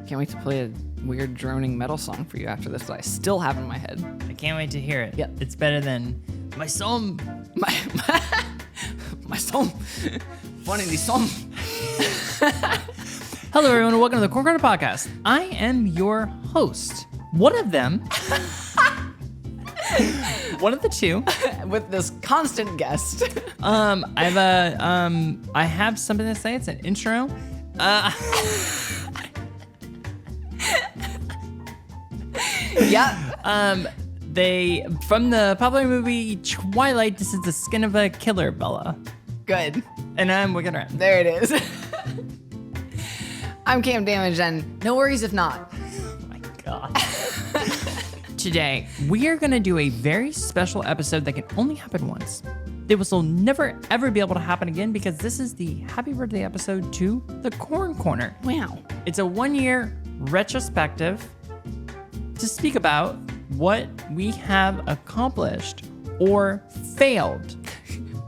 Can't wait to play a weird droning metal song for you after this that I still have in my head. I can't wait to hear it. Yep. It's better than my song. My song. Funny, the song. Hello, everyone, and welcome to the Corn Corner Podcast. I am your host. One of them. One of the two. With this constant guest. I have something to say. It's an intro. Yeah. They from the popular movie Twilight. This is the skin of a killer, Bella. Good. And I'm Wicked Rat. There it is. I'm Cam Damage, and no worries if not. Oh my god. Today, we are going to do a very special episode that can only happen once. This will never, ever be able to happen again because this is the happy birthday episode to the Corn Corner. Wow. It's a 1-year retrospective to speak about what we have accomplished or failed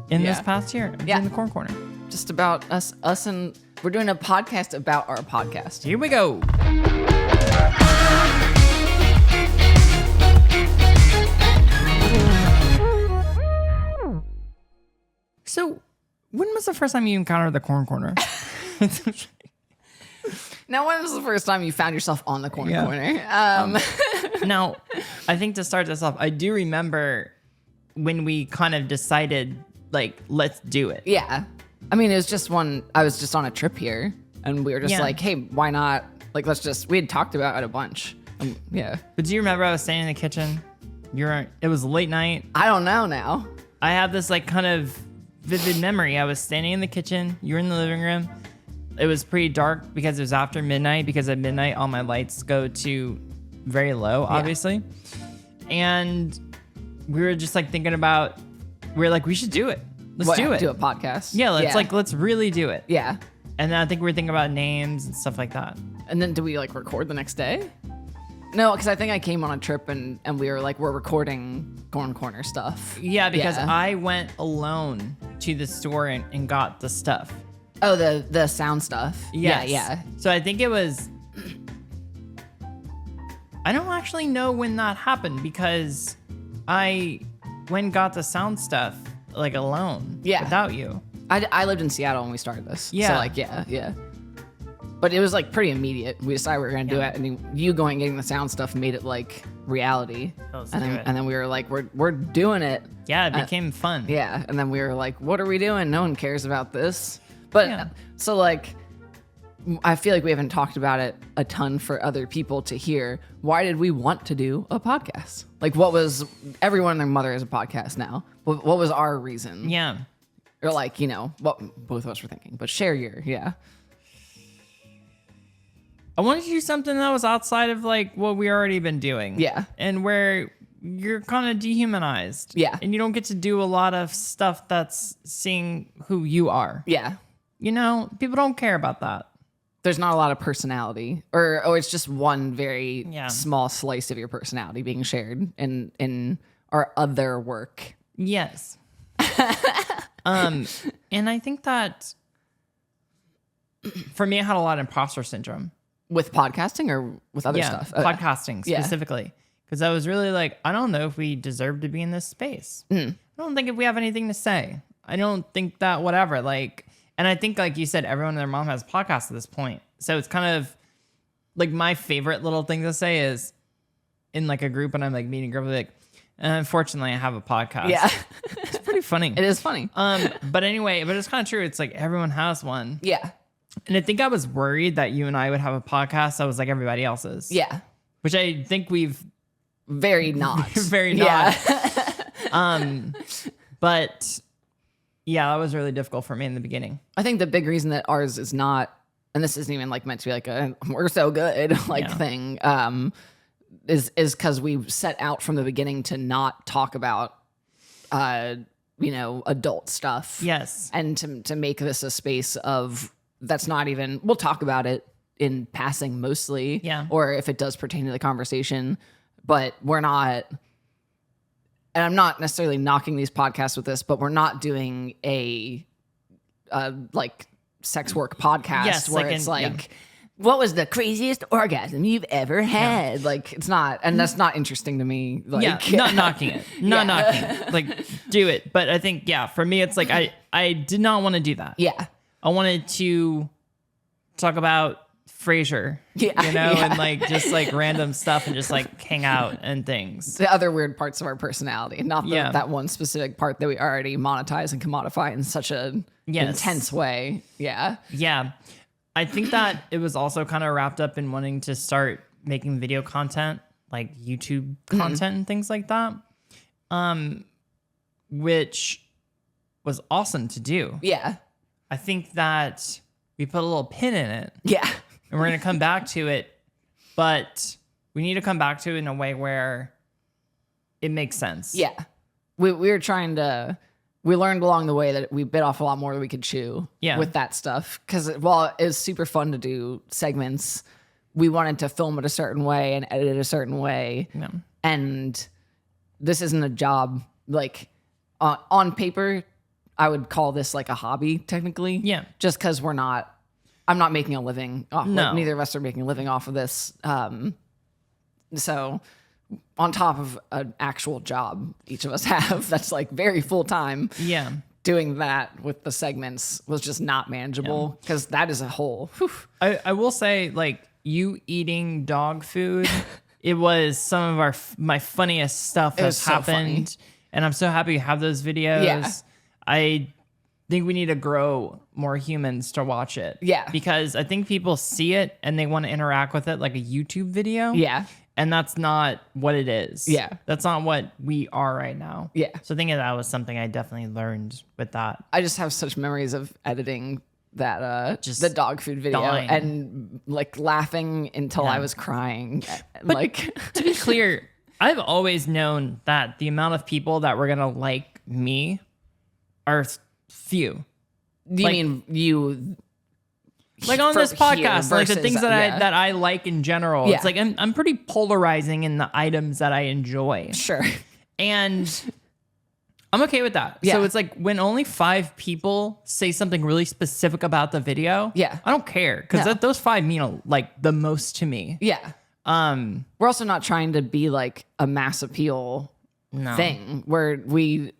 in this past year in the Corn Corner. Just about us and we're doing a podcast about our podcast. Here we go. So, when was the first time you encountered the Corn Corner? Now, when was the first time you found yourself on the corner? Now, I think to start this off, I do remember when we kind of decided, like, let's do it. Yeah. I mean, it was just I was just on a trip here, and we were just like, hey, why not? Like, we had talked about it a bunch. Yeah. But do you remember I was standing in the kitchen? It was late night. I don't know now. I have this, like, kind of vivid memory. I was standing in the kitchen. You were in the living room. It was pretty dark because it was after midnight, because at midnight, all my lights go to very low, obviously. And we were just, like, thinking about, we should do it. Let's do it. Do a podcast. Yeah, let's really do it. Yeah. And then I think we were thinking about names and stuff like that. And then do we, like, record the next day? No, because I think I came on a trip and we were like, we're recording Corn Corner stuff. Yeah, because I went alone to the store and got the stuff. Oh, the sound stuff. Yes. Yeah. So I think it was... I don't actually know when that happened because I went and got the sound stuff, like, alone. Yeah. Without you. I lived in Seattle when we started this. Yeah. So, like, yeah. But it was, like, pretty immediate. We decided we were going to do it, and you going and getting the sound stuff made it, like, reality. Let's and do then, it. And then we were like, we're doing it. Yeah, it became fun. Yeah, and then we were like, what are we doing? No one cares about this. But, so, like, I feel like we haven't talked about it a ton for other people to hear. Why did we want to do a podcast? Like, everyone and their mother has a podcast now. What was our reason? Yeah. Or, like, what both of us were thinking. But share I wanted to do something that was outside of, like, what we already been doing. Yeah. And where you're kind of dehumanized. Yeah. And you don't get to do a lot of stuff that's seeing who you are. Yeah. People don't care about that. There's not a lot of personality. Or it's just one very small slice of your personality being shared in our other work. Yes. And I think that for me, I had a lot of imposter syndrome. With podcasting or with other stuff? Podcasting specifically. Because I was really like, I don't know if we deserve to be in this space. I don't think if we have anything to say. I don't think that whatever. Like, and I think, like you said, everyone and their mom has podcasts at this point. So it's kind of like my favorite little thing to say is in, like, a group and I'm, like, meeting a group, like, unfortunately, I have a podcast. Yeah. It's pretty funny. It is funny. But anyway, it's kind of true. It's like everyone has one. Yeah. And I think I was worried that you and I would have a podcast that was like everybody else's. Yeah. Which I think we've very not. very not. But yeah, that was really difficult for me in the beginning. I think the big reason that ours is not, and this isn't even, like, meant to be like a we're so good thing, is because we set out from the beginning to not talk about adult stuff. Yes. And to make this a space of that's not even, we'll talk about it in passing mostly. Yeah. Or if it does pertain to the conversation, but we're not, and I'm not necessarily knocking these podcasts with this, but we're not doing a like sex work podcast where it's like what was the craziest orgasm you've ever had? Like, it's not, and that's not interesting to me. Like, not knocking it, knocking it. Like, do it. But I think, for me, it's like I did not want to do that. Yeah. I wanted to talk about Frasier, and like just like random stuff and just like hang out and things. The other weird parts of our personality, not that one specific part that we already monetize and commodify in such a intense way. Yeah. Yeah. I think that it was also kind of wrapped up in wanting to start making video content, like YouTube content and things like that. Which was awesome to do. Yeah. I think that we put a little pin in it. Yeah. And we're going to come back to it, but we need to come back to it in a way where it makes sense. Yeah. We were trying to, we learned along the way that we bit off a lot more than we could chew with that stuff. Because while it was super fun to do segments, we wanted to film it a certain way and edit it a certain way. Yeah. And this isn't a job, like on paper, I would call this like a hobby technically. Yeah. Just because I'm not making a living off. No. Like, neither of us are making a living off of this. So on top of an actual job each of us have, that's like very full time. Yeah. Doing that with the segments was just not manageable because that is a whole. Whew. I will say, like, you eating dog food, it was some of my funniest stuff that's happened. So and I'm so happy you have those videos. Yeah. I think we need to grow more humans to watch it. Yeah. Because I think people see it and they want to interact with it like a YouTube video. Yeah. And that's not what it is. Yeah. That's not what we are right now. Yeah. So I think that was something I definitely learned with that. I just have such memories of editing that just the dog food video dying. and like laughing until I was crying. But like to be clear, I've always known that the amount of people that were going to like me are few. You mean you like on this podcast, like the things that I like in general. Yeah. It's like I'm pretty polarizing in the items that I enjoy. Sure. And I'm okay with that. Yeah. So it's like when only 5 people say something really specific about the video, Yeah. I don't care because No. those 5 mean like the most to me. Yeah. We're also not trying to be like a mass appeal thing where we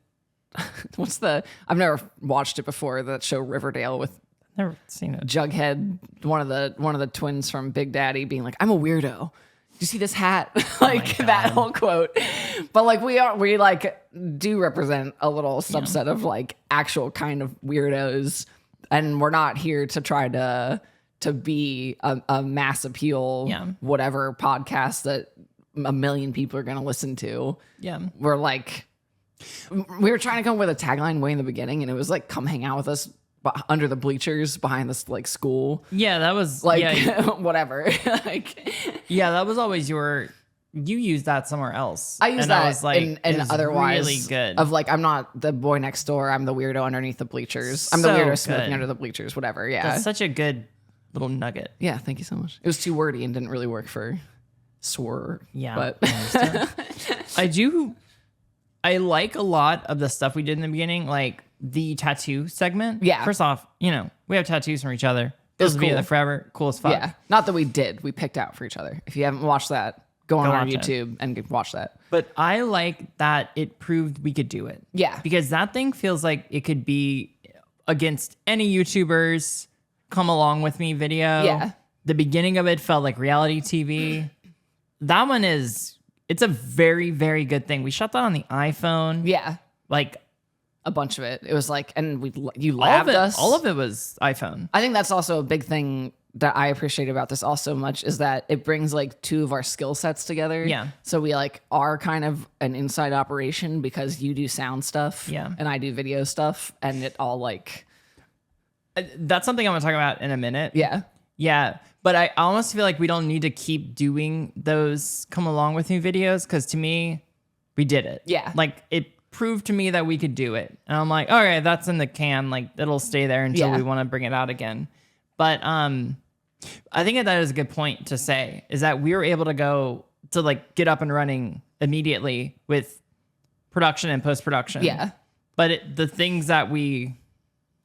I've never watched it before, that show Riverdale with Never seen it. Jughead, one of the twins from Big Daddy, being like, "I'm a weirdo. Do you see this hat?" Like that whole quote. But like we like do represent a little subset of like actual kind of weirdos, and we're not here to try to be a mass appeal whatever podcast that a million people are going to listen to. Yeah. We're like, we were trying to come up with a tagline way in the beginning, and it was like, "Come hang out with us under the bleachers behind this like school." Yeah, that was like whatever. Like, yeah, that was always you used that somewhere else. I used that I was like, and otherwise really good. Of like, I'm not the boy next door. I'm the weirdo underneath the bleachers. I'm the So weirdo smoking good. under the bleachers. Whatever. Yeah. That's such a good little nugget. Yeah. Thank you so much. It was too wordy and didn't really work for swore. Yeah. But I like a lot of the stuff we did in the beginning, like the tattoo segment. Yeah. First off, we have tattoos from each other. Those will be cool. there forever. Cool as fuck. yeah, not that we did. We picked out for each other. If you haven't watched that, go on our watch it. YouTube and watch that. But I like that it proved we could do it. Yeah. Because that thing feels like it could be against any YouTubers come along with me video. Yeah. The beginning of it felt like reality TV. That one it's a very, very good thing. We shot that on the iPhone. Yeah. Like A bunch of it. It was like, and you labbed us. All of it was iPhone. I think that's also a big thing that I appreciate about this all so much, is that it brings like 2 of our skill sets together. Yeah. So we like are kind of an inside operation because you do sound stuff. Yeah. And I do video stuff, and it all like. That's something I'm going to talk about in a minute. Yeah. Yeah. But I almost feel like we don't need to keep doing those come along with me videos, because to me, we did it. Yeah. Like it proved to me that we could do it. And I'm like, all right, that's in the can. Like it'll stay there until we want to bring it out again. But I think that is a good point to say, is that we were able to go to like get up and running immediately with production and post-production. Yeah. But the things that we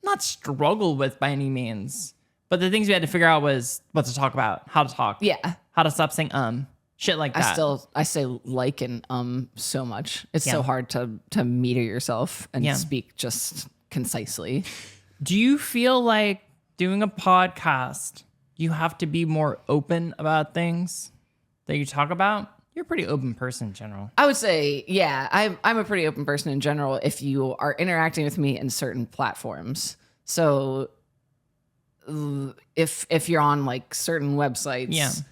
not struggle with by any means, But the things we had to figure out was what to talk about, how to talk. Yeah. How to stop saying shit like that. I say like and so much. It's so hard to meter yourself and speak just concisely. Do you feel like doing a podcast, you have to be more open about things that you talk about? You're a pretty open person in general. I would say, yeah, I'm a pretty open person in general if you are interacting with me in certain platforms. So if you're on like certain websites,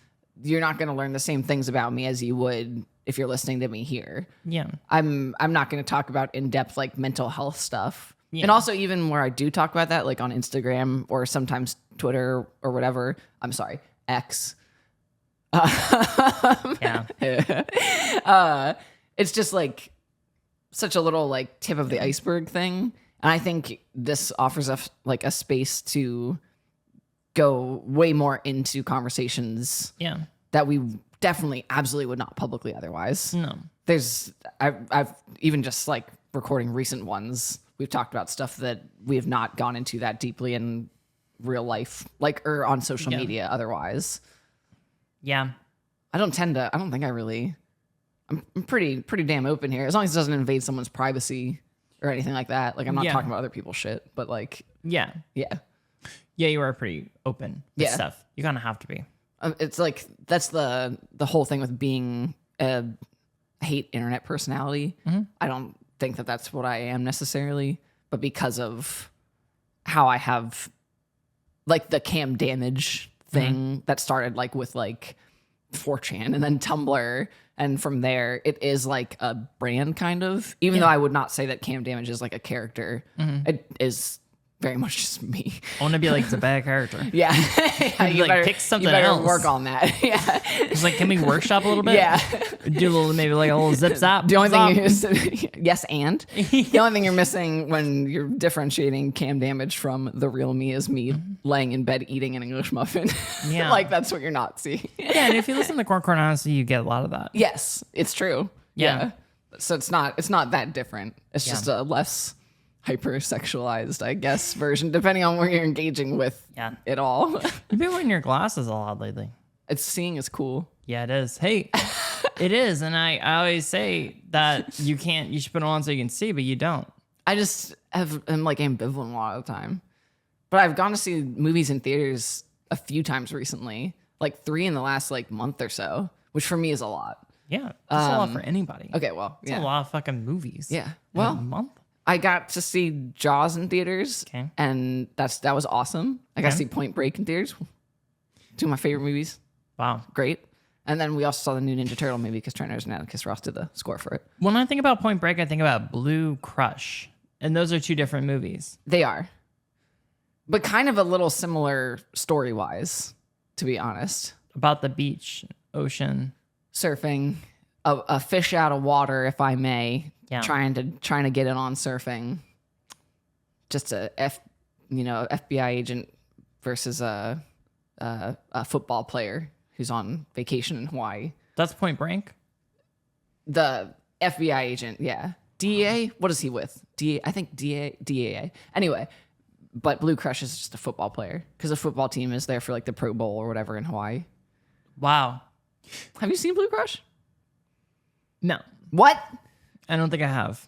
you're not going to learn the same things about me as you would if you're listening to me here. Yeah. I'm not going to talk about in-depth like mental health stuff. Yeah. And also even where I do talk about that, like on Instagram or sometimes Twitter or whatever, I'm sorry, X. It's just like such a little like tip of the iceberg thing. And I think this offers us like a space to go way more into conversations that we definitely absolutely would not publicly otherwise. No. I've even just like recording recent ones, we've talked about stuff that we have not gone into that deeply in real life, like or on social media otherwise. Yeah. I'm pretty damn open here. As long as it doesn't invade someone's privacy or anything like that. Like I'm not talking about other people's shit, but like Yeah, you are pretty open with stuff. You kind of have to be. It's like that's the whole thing with being a hate internet personality. Mm-hmm. I don't think that that's what I am necessarily, but because of how I have like the Cam damage thing that started like with like 4chan and then Tumblr, and from there it is like a brand kind of, even though I would not say that Cam Damage is like a character. It is very much just me. I want to be like the bad character. Yeah. You like pick something you better else. work on that. Yeah. It's like, can we workshop a little bit? Yeah. Do a little, maybe like a little zip zap. The only thing yes, and the only thing you're missing when you're differentiating Cam Damage from the real me is me laying in bed eating an English muffin. Yeah. Like that's what you're not seeing. Yeah, and if you listen to Corn Honesty, you get a lot of that. Yes, it's true. Yeah. So it's not that different. It's just a less hypersexualized, I guess, version, depending on where you're engaging with it all. You've been wearing your glasses a lot lately. It's seeing is cool. Yeah, it is. Hey, it is. And I always say that you should put it on so you can see, but you don't. I just am like ambivalent a lot of the time. But I've gone to see movies in theaters a few times recently, like 3 in the last like month or so, which for me is a lot. Yeah, that's a lot for anybody. Okay, well, It's a lot of fucking movies. Yeah. In a Well, month. I got to see Jaws in theaters, and that was awesome. I got to see Point Break in theaters. 2 of my favorite movies. Wow. Great. And then we also saw the new Ninja Turtle movie because Trent Reznor and Atticus Ross did the score for it. When I think about Point Break, I think about Blue Crush. And those are 2 different movies. They are. But kind of a little similar story-wise, to be honest. About the beach, ocean. Surfing, a fish out of water, if I may. Yeah. Trying to get in on surfing. Just a FBI agent versus a football player who's on vacation in Hawaii. That's Point Break? The FBI agent, yeah. DEA? What is he with? DEA? I think DEA. Anyway, but Blue Crush is just a football player because the football team is there for like the Pro Bowl or whatever in Hawaii. Wow. Have you seen Blue Crush? No. What? I don't think I have.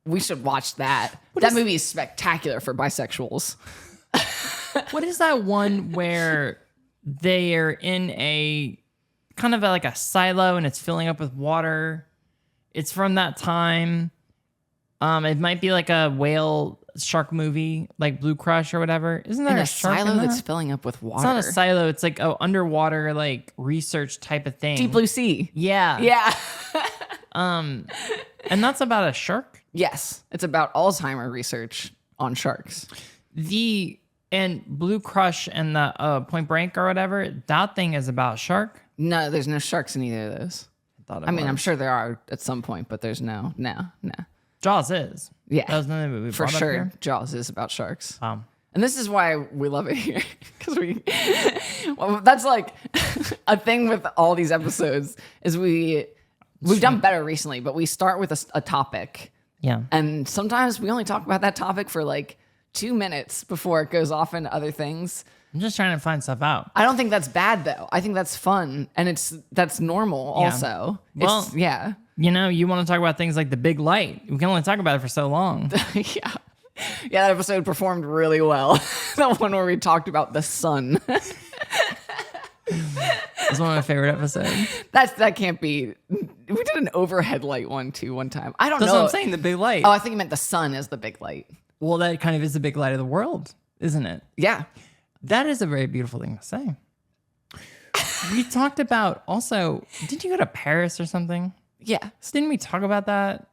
We should watch that. That movie is spectacular for bisexuals. What is that one where they are in a kind of like a silo and it's filling up with water? It's from that time. It might be like a whale shark movie, like Blue Crush or whatever. Isn't there In a a shark silo in that? that's filling up with water. It's not a silo. It's like a underwater like research type of thing. Deep Blue Sea. Yeah. Yeah. And that's about a shark. Yes. It's about Alzheimer research on sharks. And Blue Crush and the Point Break or whatever, that thing is about shark. No, there's no sharks in either of those. I mean, was. I'm sure there are at some point, but there's no. Jaws is. Yeah. That was another movie we For brought up sure. here. Jaws is about sharks. Um, And this is why we love it here. Because well, that's like a thing with all these episodes is we've done better recently, but we start with a topic. yeah. And sometimes we only talk about that topic for like 2 minutes before it goes off into other things. I'm just trying to find stuff out. I don't think that's bad though. I think that's fun, and that's normal also. Well, yeah. You know, you want to talk about things like the big light. We can only talk about it for so long. Yeah. Yeah, that episode performed really well. The one where we talked about the sun. It's one of my favorite episodes. That can't be. We did an overhead light one too one time. I don't That's know. what I'm saying, the big light. Oh, I think you meant the sun is the big light. Well, that kind of is the big light of the world, isn't it? Yeah. That is a very beautiful thing to say. We talked about also, did you go to Paris or something? Yeah. So didn't we talk about that?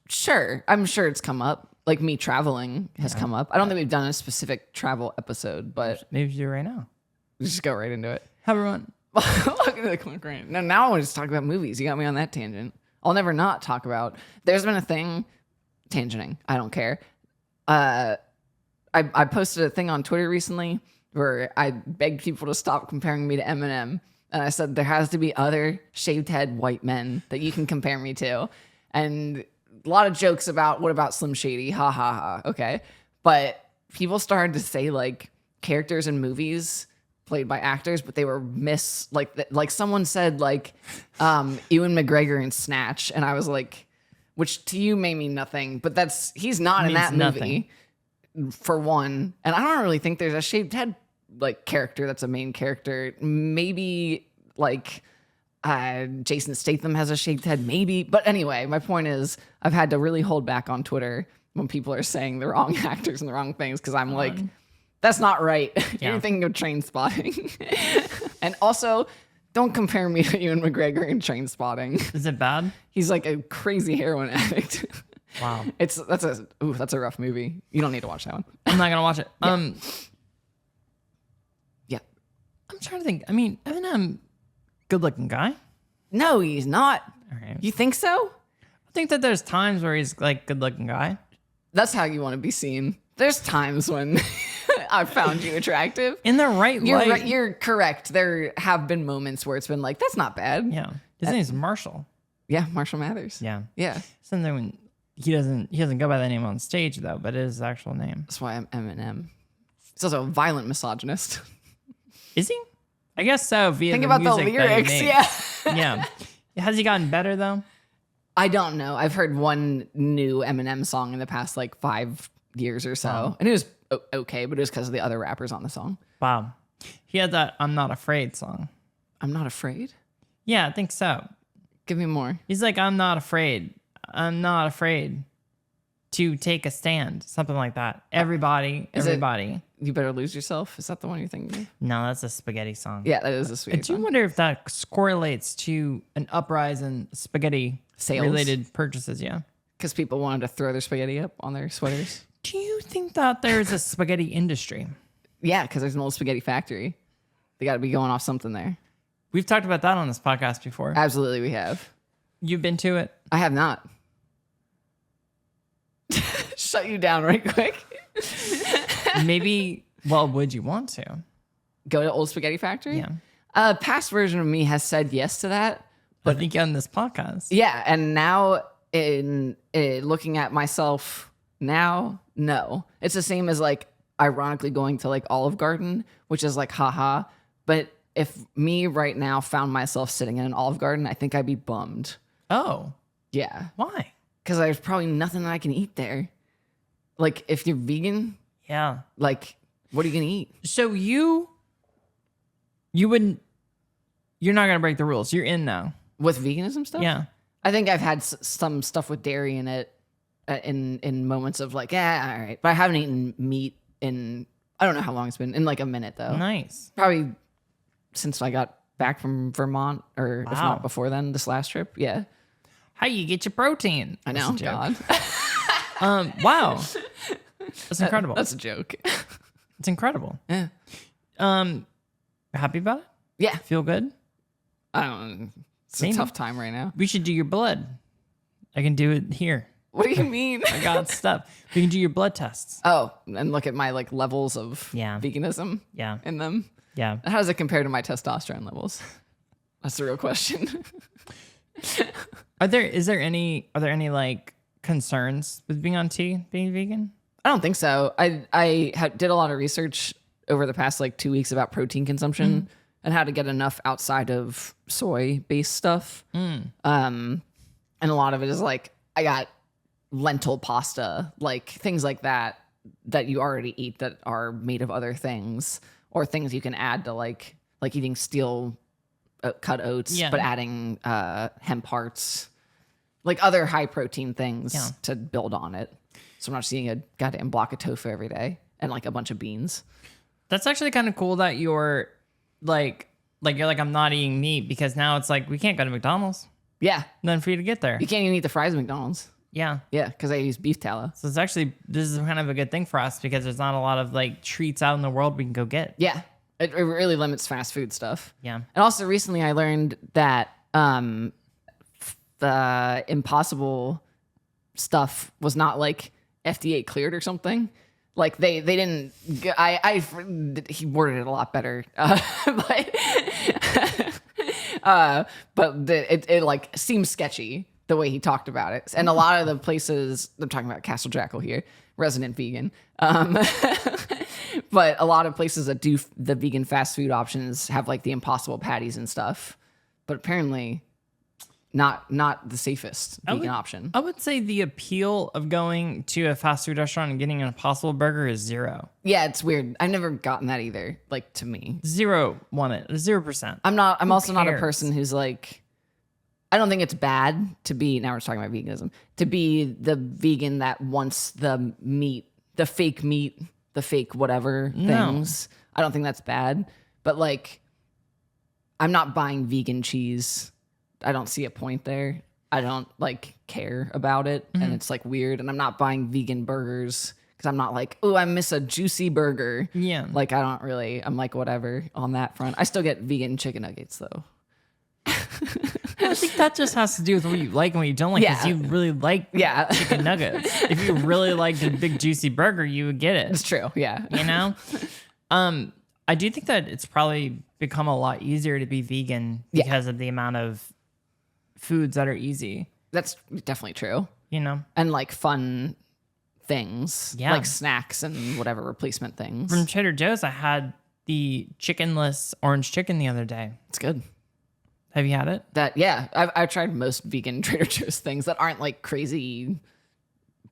Sure. I'm sure it's come up. Like me traveling has come up. I don't think we've done a specific travel episode, but Maybe you do right now. just go right into it. Have everyone. Welcome to the Quick Rant. Now I want to just talk about movies. You got me on that tangent. I'll never not talk about. There's been a thing, tangenting. I don't care. I posted a thing on Twitter recently where I begged people to stop comparing me to Eminem, and I said there has to be other shaved head white men that you can compare me to, and a lot of jokes about what about Slim Shady? Ha ha ha. Okay, but people started to say like characters in movies played by actors, but they were like someone said like Ewan McGregor in Snatch, and I was like, which to you may mean nothing, but he's not in that movie for one, and I don't really think there's a shaved head like character that's a main character. Maybe like Jason Statham has a shaved head, maybe, but anyway, my point is I've had to really hold back on Twitter when people are saying the wrong actors and the wrong things because I'm like, that's not right. Yeah. You're thinking of Train Spotting. And also, don't compare me to Ewan McGregor in Train Spotting. Is it bad? He's like a crazy heroin addict. Wow. That's a rough movie. You don't need to watch that one. I'm not gonna watch it. Yeah. I'm trying to think. I mean, Eminem, good-looking guy. No, he's not. All right. You think so? I think that there's times where he's like good-looking guy. That's how you want to be seen. There's times when I've found you attractive. In the right light. Right, you're correct. There have been moments where it's been like, that's not bad. Yeah. His name's Marshall. Yeah, Marshall Mathers. Yeah. Yeah. Something when he doesn't go by that name on stage though, but it is his actual name. That's why I'm Eminem. He's also a violent misogynist. Is he? I guess so. Via Think about the lyrics. Yeah. Yeah. Has he gotten better though? I don't know. I've heard one new Eminem song in the past like 5 years or so. And it was okay, but it was because of the other rappers on the song. Wow. He had that I'm Not Afraid song. I'm not afraid? Yeah, I think so. Give me more. He's like, I'm not afraid. I'm not afraid to take a stand. Something like that. Everybody. You Better Lose Yourself? Is that the one you're thinking of? No, that's a spaghetti song. Yeah, that is a sweet Do you song. wonder if that correlates to an uprise in spaghetti Sales? related purchases? Yeah. Because people wanted to throw their spaghetti up on their sweaters? Do you think that there's a spaghetti industry? Yeah, because there's an old spaghetti factory. They got to be going off something there. We've talked about that on this podcast before. Absolutely, we have. You've been to it? I have not. Shut you down right quick. Maybe, well, would you want to? Go to Old Spaghetti Factory? Yeah. A past version of me has said yes to that. But I think on this podcast. Yeah, and now in looking at myself now, no. It's the same as like ironically going to like Olive Garden, which is like haha. But if me right now found myself sitting in an Olive Garden, I think I'd be bummed. Oh. Yeah. Why? Because there's probably nothing that I can eat there. Like if you're vegan, Yeah. like what are you gonna eat? So you wouldn't, you're not going to break the rules. You're in now. With veganism stuff? Yeah. I think I've had some stuff with dairy in it in moments of like, yeah, all right. But I haven't eaten meat in, I don't know how long it's been, in like a minute though. Nice. Probably since I got back from Vermont or if Wow. not before then, this last trip. Yeah. How you get your protein? I know. That's a joke. God. Wow. That's incredible. That's a joke. It's incredible. Yeah. Happy about it? Yeah. Feel good? I don't know. It's Maybe. a tough time right now. We should do your blood. I can do it here. What do you mean? I got stuff. We can do your blood tests. Oh, and look at my like levels of Yeah. veganism Yeah. in them. Yeah. How does it compare to my testosterone levels? That's the real question. Are there any like concerns with being on T, being vegan? I don't think so. I did a lot of research over the past like 2 weeks about protein consumption and how to get enough outside of soy-based stuff. And a lot of it is like, I got lentil pasta, like things like that you already eat that are made of other things, or things you can add to like eating steel cut oats, but adding hemp hearts, like other high protein things to build on it. So I'm not just eating a goddamn block of tofu every day and like a bunch of beans. That's actually kind of cool that you're like you're like, I'm not eating meat, because now it's like we can't go to McDonald's. Yeah. Nothing for you to get there. You can't even eat the fries at McDonald's. Yeah. Yeah, because I use beef tallow. So it's actually, this is kind of a good thing for us, because there's not a lot of like treats out in the world we can go get. Yeah. It really limits fast food stuff. Yeah. And also recently I learned that the Impossible stuff was not like FDA cleared or something. Like they didn't. He worded it a lot better, but it like seems sketchy the way he talked about it. And a lot of the places, I'm talking about Castle Jackal here, resident vegan, but a lot of places that do the vegan fast food options have like the Impossible patties and stuff, but apparently not the safest vegan option. I would say the appeal of going to a fast food restaurant and getting an Impossible burger is 0. Yeah, it's weird. I've never gotten that either. Like, to me, 0 want it. 0%. I'm also not a person who's like, I don't think it's bad to be, now we're talking about veganism, to be the vegan that wants the meat, the fake whatever things. I don't think that's bad. But like, I'm not buying vegan cheese. I don't see a point there. I don't like care about it. And it's like weird. And I'm not buying vegan burgers because I'm not like, oh, I miss a juicy burger. Yeah. Like, I'm like, whatever on that front. I still get vegan chicken nuggets though. I think that just has to do with what you like and what you don't like. Because you really like chicken nuggets. If you really liked a big juicy burger, you would get it. It's true. Yeah. You know? I do think that it's probably become a lot easier to be vegan because of the amount of foods that are easy. That's definitely true. You know? And like fun things. Yeah. Like snacks and whatever replacement things. From Trader Joe's, I had the chickenless orange chicken the other day. It's good. Have you had it? I've tried most vegan Trader Joe's things that aren't like crazy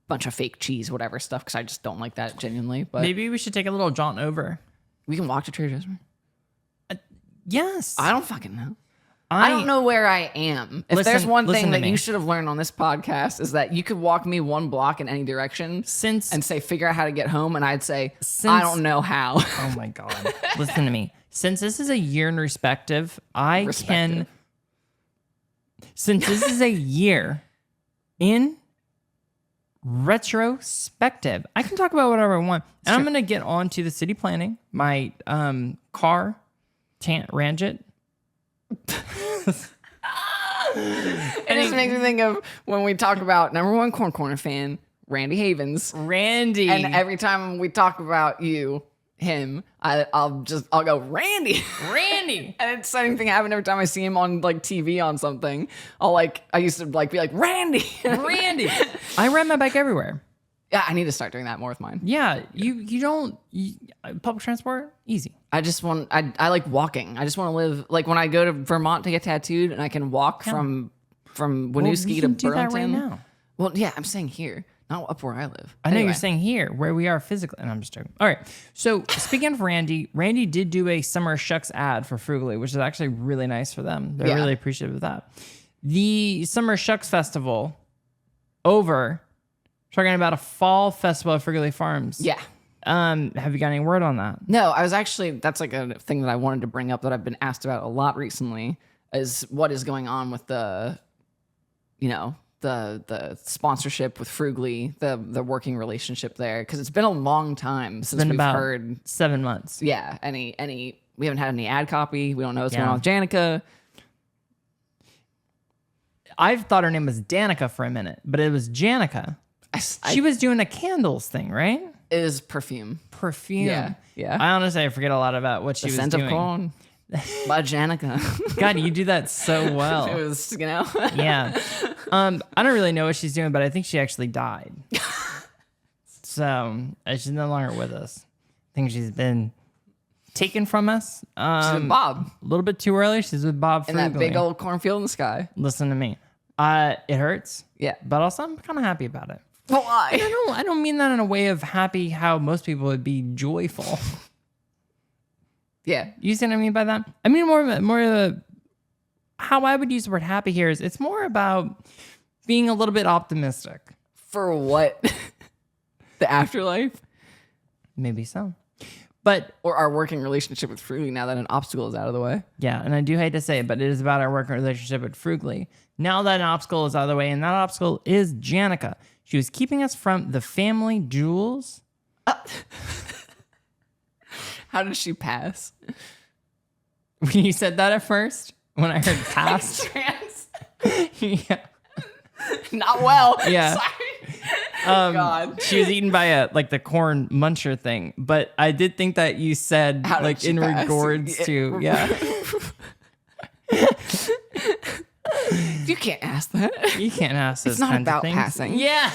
bunch of fake cheese, whatever stuff, because I just don't like that genuinely. But maybe we should take a little jaunt over. We can walk to Trader Joe's. Yes. I don't fucking know. I don't know where I am. If there's one thing that you should have learned on this podcast is that you could walk me one block in any direction and say, figure out how to get home. And I'd say, I don't know how. Oh my God. Listen to me. Since this is a year in perspective, since this is a year in retrospective, I can talk about whatever I want. And I'm going to get on to the city planning, my car, Ranjit. It just makes me think of when we talk about number one Corn Corner fan, Randy Havens. Randy. And every time we talk about him, I'll go, Randy. Randy. And it's the same thing happen every time I see him on like TV on something. I used to like be like, Randy. Randy. I ride my bike everywhere. Yeah, I need to start doing that more with mine. Yeah, public transport, easy. I like walking. I just want to live, like when I go to Vermont to get tattooed and I can walk from Winooski to Burlington. Do that right now. Well, yeah, I'm saying here, not up where I live. I know you're saying here, where we are physically, and I'm just joking. All right, so speaking of Randy did do a Summer Shucks ad for Frugally, which is actually really nice for them. They're really appreciative of that. The Summer Shucks Festival talking about a fall festival at Frugally Farms. Yeah. Have you got any word on that? No, that's like a thing that I wanted to bring up that I've been asked about a lot recently, is what is going on with the sponsorship with Frugally, the working relationship there, because it's been a long time since we've heard 7 months. Yeah, we haven't had any ad copy. We don't know what's going on with Janica. I've thought her name was Danica for a minute, but it was Janica. She was doing a candles thing, right? It is perfume. Yeah. I honestly forget a lot lot what she was doing. The Scent of Corn by Janica. God, you do that so well. It was, Yeah. I don't really know what she's doing, but I think she actually died. So she's no longer with us. I think she's been taken from us. She's with Bob. A little bit too early. She's with Bob In frugally. that big old cornfield in the sky. Listen to me. It hurts. Yeah. But also I'm kind of happy about it. Why? I don't mean that in a way of happy how most people would be joyful. Yeah. You see what I mean by that? I mean more how I would use the word happy here is it's more about being a little bit optimistic. For what? The afterlife? Maybe so. But Or our working relationship with Frugally now that an obstacle is out of the way? yeah, and I do hate to say it, but it is about our working relationship with Frugally. Now that an obstacle is out of the way, and that obstacle is Janica. She was keeping us from the family jewels. How did she pass? When you said that at first, when I heard pass. Trans. Yeah. Not well. Yeah. Sorry. God. She was eaten by the corn muncher thing, but I did think that you said How did she in pass? regards to You can't ask that. You can't ask this. It's not kinds of about things. passing. Yeah.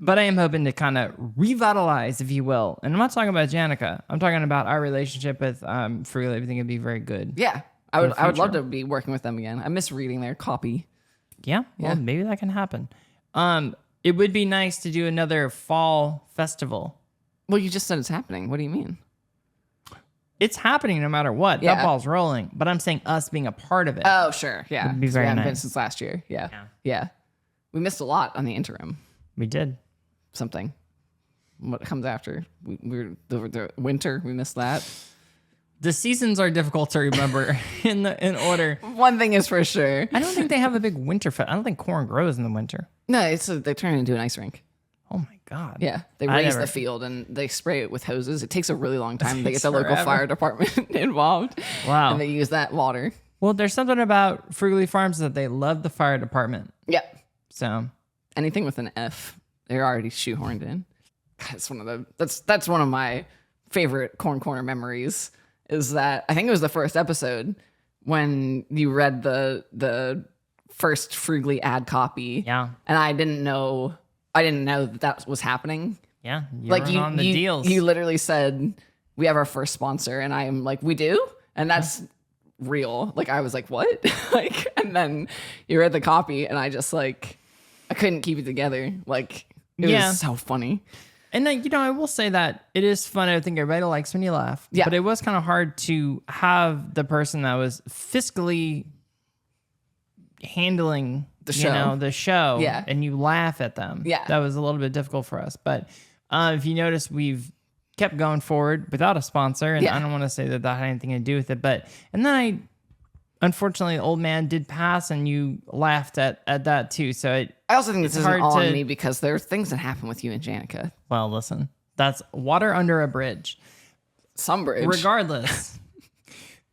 But I am hoping to kind of revitalize, if you will. And I'm not talking about Janica. I'm talking about our relationship with Frugally. I think it'd be very good. Yeah. I would love future. to be working with them again. I miss reading their copy. Yeah. Well, Yeah. maybe that can happen. It would be nice to do another fall festival. Well, you just said it's happening. What do you mean? It's happening no matter what. Yeah. That ball's rolling. But I'm saying us being a part of it. Oh, sure. Yeah. Would be 'Cause very we haven't been nice. since last year. Yeah. Yeah. Yeah. We missed a lot on the interim. We did. Something. What comes after? We're the winter. We missed that. The seasons are difficult to remember in order. One thing is for sure. I don't think they have a big winter fest. I don't think corn grows in the winter. No, they turn it into an ice rink. Oh my God. Yeah, they I raise never- the field and they spray it with hoses. It takes a really long time. They get takes the local forever. fire department involved. Wow. And they use that water. Well, there's something about Frugally Farms that they love the fire department. Yeah. So Anything with an F, they're already shoehorned in. That's one of my favorite Corn Corner memories. Is that I think it was the first episode when you read the first Frugally ad copy. yeah, And I didn't know that was happening. yeah. You're Like on the deals. you literally said we have our first sponsor, and I am like, we do, and that's real. Like I was like, what? Like, and then you read the copy, and I just I couldn't keep it together. Like it Yeah. was so funny. And I will say that it is fun. I think everybody likes when you laugh. Yeah. But it was kind of hard to have the person that was fiscally handling The show. the show. Yeah. And you laugh at them. Yeah. That was a little bit difficult for us. But if you notice, we've kept going forward without a sponsor. And Yeah. I don't want to say that had anything to do with it. And then unfortunately, the old man did pass, and you laughed at that too. So I also think this isn't hard all on to- me because there are things that happen with you and Janica. well, listen, that's water under a bridge. Some bridge. Regardless.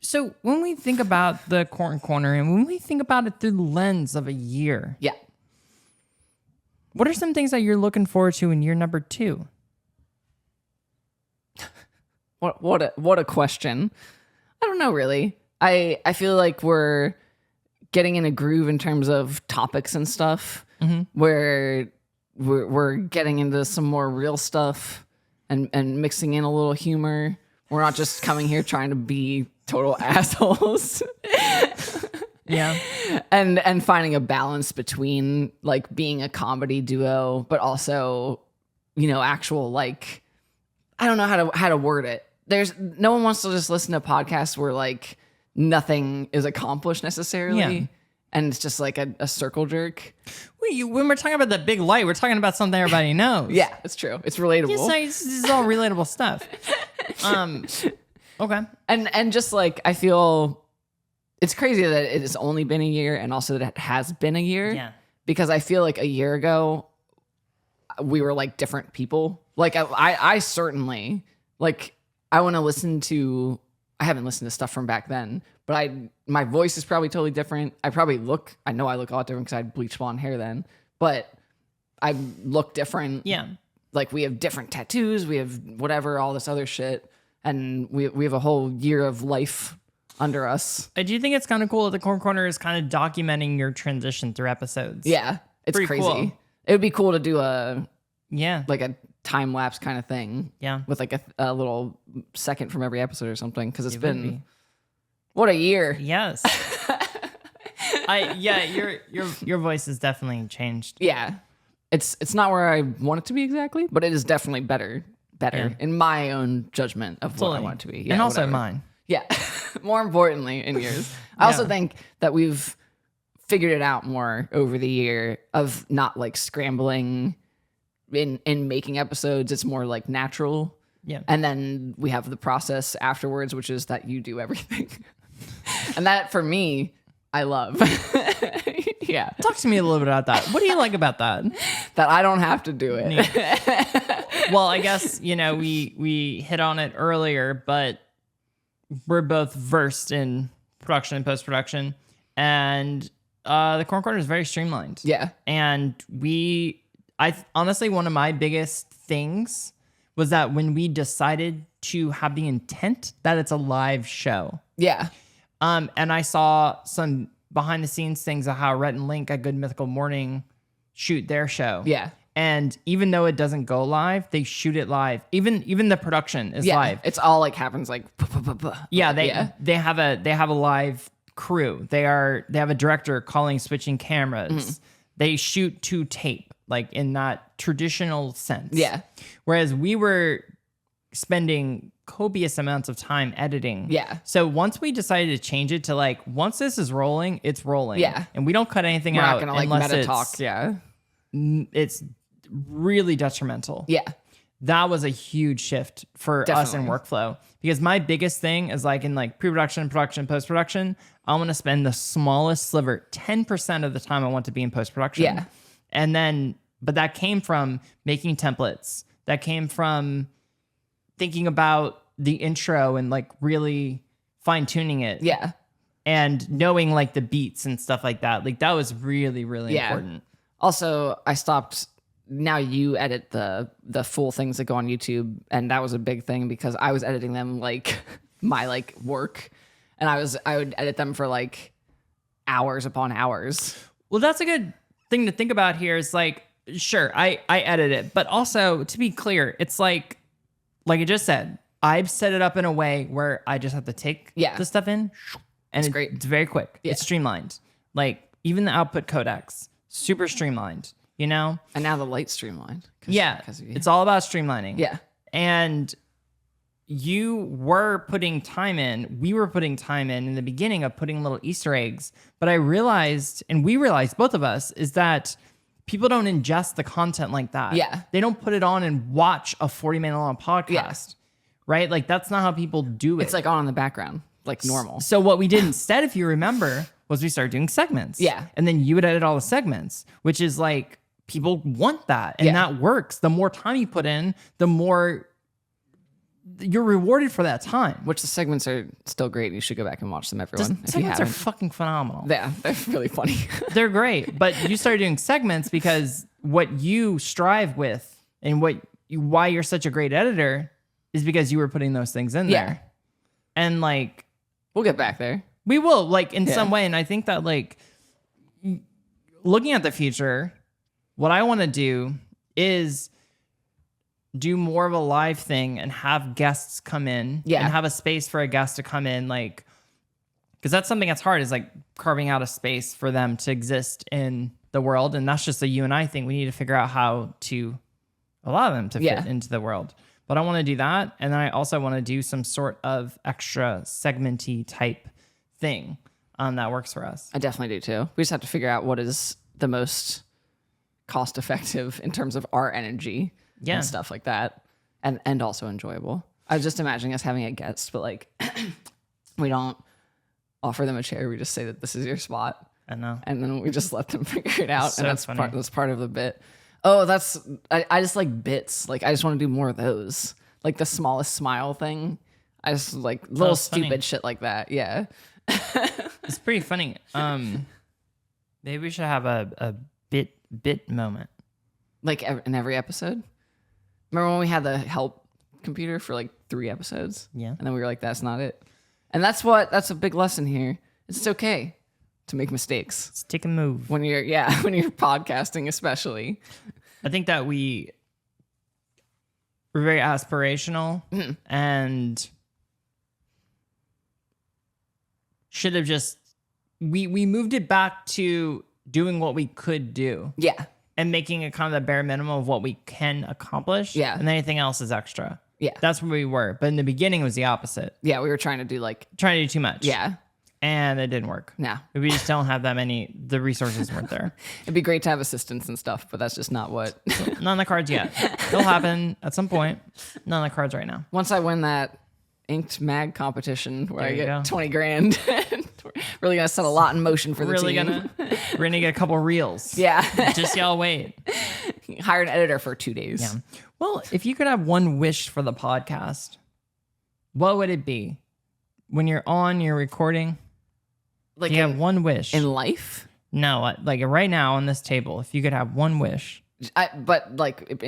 So when we think about the Corn Corner, and when we think about it through the lens of a year, Yeah. what are some things that you're looking forward to in year number 2? What a question. I don't know really. I feel like we're getting in a groove in terms of topics and stuff where we're getting into some more real stuff and mixing in a little humor. We're not just coming here trying to be total assholes. Yeah. and finding a balance between like being a comedy duo but also actual I don't know how to word it. There's no one wants to just listen to podcasts where like nothing is accomplished necessarily. Yeah. And it's just like a circle jerk. When we're talking about the big light, we're talking about something everybody knows. Yeah, it's true. It's relatable. This is all relatable stuff. Okay. And just like I feel it's crazy that it has only been a year and also that it has been a year. Yeah. Because I feel like a year ago we were like different people. Like I certainly I want to listen to. I haven't listened to stuff from back then, but my voice is probably totally different. I know I look a lot different because I had bleach blonde hair then, but I look different. Yeah. Like we have different tattoos, we have whatever, all this other shit, and we have a whole year of life under us. I do think it's kind of cool that the Corn Corner is kind of documenting your transition through episodes. Yeah, it's Pretty crazy. cool. It would be cool to do a Yeah. like a time lapse kind of thing. Yeah. With like a little second from every episode or something. Because it's It would been be. what a year. Yes. Your voice has definitely changed. Yeah. It's not where I want it to be exactly, but it is definitely better in my own judgment of what I want it to be. Yeah, and also whatever. mine. Yeah. More importantly, in yours. I also think that we've figured it out more over the year of not like scrambling in making episodes. It's more like natural. Yeah. And then we have the process afterwards, which is that you do everything. And that for me, I love. Yeah. Talk to me a little bit about that. What do you like about that? That I don't have to do it. Well, I guess, we hit on it earlier, but we're both versed in production and post-production, and the Corn Corner is very streamlined. Yeah. And honestly, one of my biggest things was that when we decided to have the intent that it's a live show. Yeah. And I saw some behind the scenes things of how Rhett and Link at Good Mythical Morning shoot their show. Yeah. And even though it doesn't go live, they shoot it live. Even the production is live. It's all like happens like. Yeah, they have a live crew. They have a director switching cameras. Mm-hmm. They shoot to tape, like in that traditional sense. Yeah. Whereas we were spending copious amounts of time editing. Yeah. So once we decided to change it to like, once this is rolling, it's rolling. Yeah. And we don't cut anything We're out not gonna like unless meta talk. Yeah. it's really detrimental. Yeah. That was a huge shift for us in Definitely. workflow, because my biggest thing is like in like pre-production, production, post-production, I'm going to spend the smallest sliver, 10% of the time I want to be in post-production. Yeah. And then, but that came from making templates. That came from thinking about the intro and like really fine tuning it. Yeah. And knowing like the beats and stuff like that. Like that was really, really important. Also, I stopped. Now you edit the full things that go on YouTube, and that was a big thing because I was editing them like my like work, and I would edit them for like hours upon hours. Well, that's a good thing to think about here. Is like, sure, I edit it, but also to be clear, it's like I just said, I've set it up in a way where I just have to take the stuff in, and it's great. It's very quick. Yeah. It's streamlined. Like even the output codecs, super streamlined. You know? And now the light's streamlined. Yeah. Because of you. It's all about streamlining. Yeah. And you were putting time in. We were putting time in the beginning of putting little Easter eggs. But I realized, and we realized, both of us, is that people don't ingest the content like that. Yeah. They don't put it on and watch a 40-minute long podcast. Yeah. Right? Like that's not how people do it. It's like on in the background, like normal. So what we did instead, if you remember, was we started doing segments. Yeah. And then you would edit all the segments, which is like, people want that, and that works. The more time you put in, the more you're rewarded for that time. Which the segments are still great. You should go back and watch them, everyone. The segments are fucking phenomenal. Yeah, they're really funny. They're great, but you started doing segments because what you strive with and why you're such a great editor is because you were putting those things in there. And like, we'll get back there. We will, like in some way. And I think that like looking at the future, what I want to do is do more of a live thing and have guests come in and have a space for a guest to come in. Like, because that's something that's hard, is like carving out a space for them to exist in the world. And that's just a you and I thing. We need to figure out how to allow them to fit into the world. But I want to do that. And then I also want to do some sort of extra segmenty type thing that works for us. I definitely do too. We just have to figure out what is the most cost effective in terms of our energy and stuff like that, and also enjoyable. I was just imagining us having a guest, but like we don't offer them a chair. We just say that this is your spot. I know. And then we just let them figure it out. So And that's funny. that's part of the bit. Oh, I just like bits. Like I just want to do more of those. Like the smallest smile thing. I just like little stupid funny. shit like that. Yeah. It's pretty funny. Maybe we should have a bit moment. Like in every episode. Remember when we had the help computer for like 3 episodes? Yeah. And then we were like, that's not it. And that's a big lesson here. It's okay to make mistakes. Let's take a move. When you're podcasting, especially. I think that We're very aspirational and should have just we moved it back to doing what we could do. Yeah. And making it kind of the bare minimum of what we can accomplish. Yeah. And anything else is extra. Yeah. That's where we were. But in the beginning, it was the opposite. Yeah, we were trying to do like... Trying to do too much. Yeah. And it didn't work. No. We just don't have that many... The resources weren't there. It'd be great to have assistants and stuff, but that's just not what... Not on the cards yet. It'll happen at some point. Not on the cards right now. Once I win that inked mag competition where There I you get go. 20 grand, we're really going to set a lot in motion for the team. We're gonna get a couple reels. Yeah. Just y'all wait. Hire an editor for 2 days. Yeah. Well, if you could have one wish for the podcast, what would it be? When you're recording, Like you have one wish. in life? No, like right now on this table, if you could have one wish. But like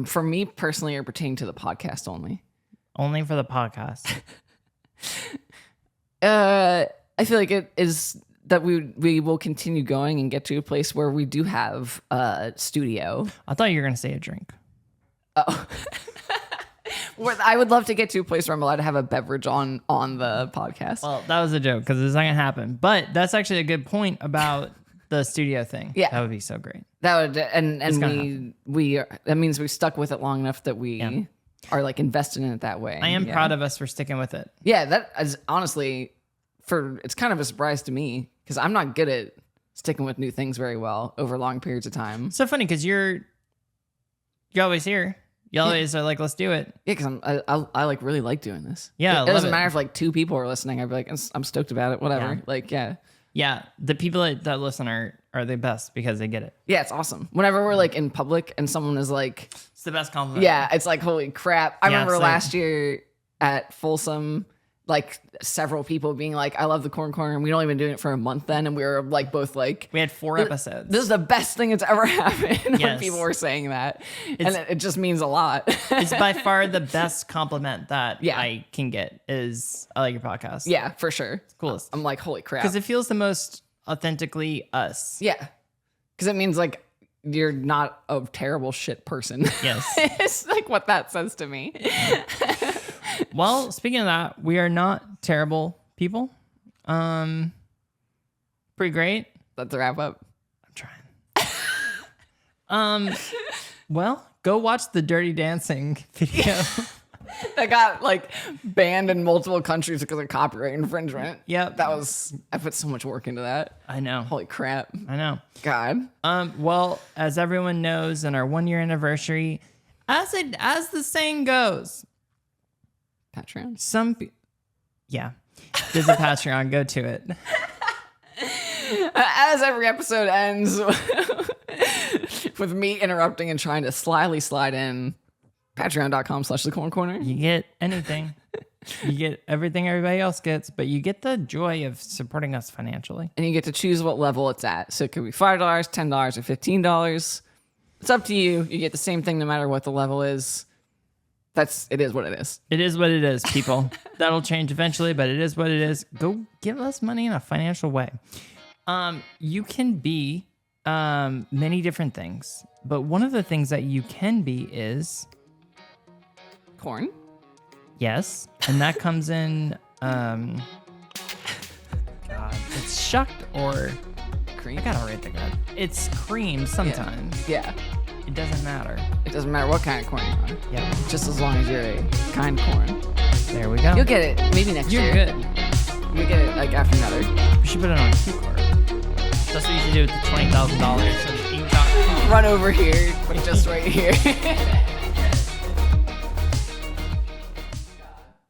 for me personally, or pertaining to the podcast only? Only for the podcast. I feel like it is that we will continue going and get to a place where we do have a studio. I thought you were going to say a drink. Oh. Where I would love to get to a place where I'm allowed to have a beverage on the podcast. Well, that was a joke because it's not going to happen. But that's actually a good point about the studio thing. Yeah. That would be so great. That would, and we that means we stuck with it long enough that we are like invested in it that way. I am proud of us for sticking with it. Yeah, that is honestly it's kind of a surprise to me because I'm not good at sticking with new things very well over long periods of time. It's so funny because you're always here. You always are like, let's do it. Yeah, because I like really like doing this. Yeah, it doesn't matter if like 2 people are listening. I'd be like, I'm stoked about it. Whatever. Yeah. Like, yeah. Yeah, the people that listen are the best because they get it. Yeah, it's awesome. Whenever we're like in public and someone is like, It's the best compliment. yeah, it's like, holy crap. I remember it's like- last year at Folsom, like several people being like, I love the Corn Corner. And we'd only been doing it for a month then. And we were like both like, We had 4 episodes. this is the best thing that's ever happened when Yes. people were saying that. And it just means a lot. It's by far the best compliment that Yeah. I can get is I like your podcast. Yeah, for sure. Coolest. I'm like, holy crap. Because it feels the most authentically us. Yeah. Because it means like you're not a terrible shit person. Yes. It's like what that says to me. Well, speaking of that, we are not terrible people. Pretty great. Let's wrap up. I'm trying. Well, go watch the Dirty Dancing video. That got like banned in multiple countries because of copyright infringement. Yep. I put so much work into that. I know. Holy crap. I know. God. Well, as everyone knows, in our 1-year anniversary, as the saying goes, Patreon. Yeah, there's a Patreon. Go to it. As every episode ends with me interrupting and trying to slyly slide in patreon.com/the Corn Corner. You get anything. You get everything everybody else gets, but you get the joy of supporting us financially. And you get to choose what level it's at. So it could be $5, $10, or $15. It's up to you. You get the same thing no matter what the level is. It is what it is. It is what it is, people. That'll change eventually, but it is what it is. Go give us money in a financial way. You can be many different things, but one of the things that you can be is Corn. yes, and that comes in God, it's shucked or Cream. I gotta write that. It's cream sometimes. Yeah. It doesn't matter. It doesn't matter what kind of corn you are. Yeah, Just as long as you're a kind corn. there we go. You'll get it maybe next You're year. good. You'll get it like after another. We should put it on a cue card. That's what you should do with the $20,000 and $8. Run over here, but just right here.